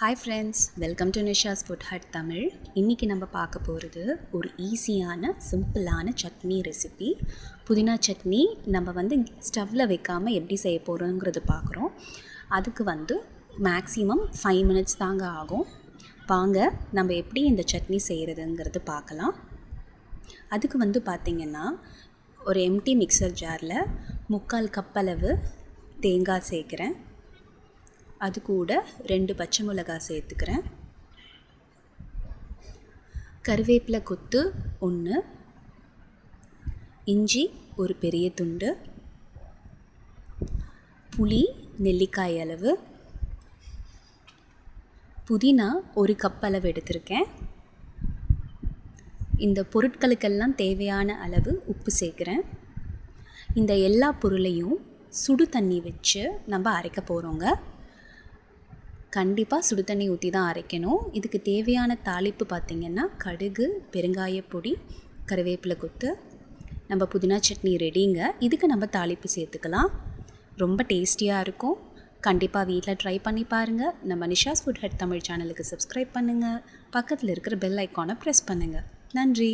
Hi friends, welcome to Nisha's food hut Tamil. இன்றைக்கி நம்ம பார்க்க போகிறது ஒரு ஈஸியான சிம்பிளான சட்னி ரெசிபி. புதினா சட்னி நம்ம ஸ்டவ்வில் வைக்காமல் எப்படி செய்ய போகிறோங்கிறது பார்க்குறோம். அதுக்கு மேக்ஸிமம் 5 மினிட்ஸ் தாங்க ஆகும். வாங்க நம்ம எப்படி இந்த சட்னி செய்கிறதுங்கிறது பார்க்கலாம். அதுக்கு பார்த்திங்கன்னா ஒரு எம்டி மிக்சர் ஜாரில் 3/4 கப் அளவு தேங்காய் சேர்க்குறேன். அது கூட 2 பச்சை மிளகாய் சேர்த்துக்கிறேன். கருவேப்பிலை கொத்து 1, இஞ்சி ஒரு பெரிய துண்டு, புளி நெல்லிக்காய் அளவு, புதினா 1 கப் அளவு எடுத்திருக்கேன். இந்த பொருட்களுக்கெல்லாம் தேவையான அளவு உப்பு சேர்க்குறேன். இந்த எல்லா பொருளையும் சுடு தண்ணி வச்சு நம்ம அரைக்க போகிறோங்க. கண்டிப்பாக சுடு தண்ணி ஊற்றி தான் அரைக்கணும். இதுக்கு தேவையான தாளிப்பு பார்த்திங்கன்னா கடுகு, பெருங்காயப்பொடி, கருவேப்பிலை கொத்து. நம்ம புதினா சட்னி ரெடிங்க. இதுக்கு நம்ம தாளிப்பு சேர்த்துக்கலாம். ரொம்ப டேஸ்டியாக இருக்கும். கண்டிப்பாக வீட்டில் ட்ரை பண்ணி பாருங்கள். நம்ம நிஷாஸ் ஃபுட் ஹட் தமிழ் சேனலுக்கு சப்ஸ்கிரைப் பண்ணுங்கள். பக்கத்தில் இருக்கிற பெல் ஐக்கானை ப்ரெஸ் பண்ணுங்கள். நன்றி.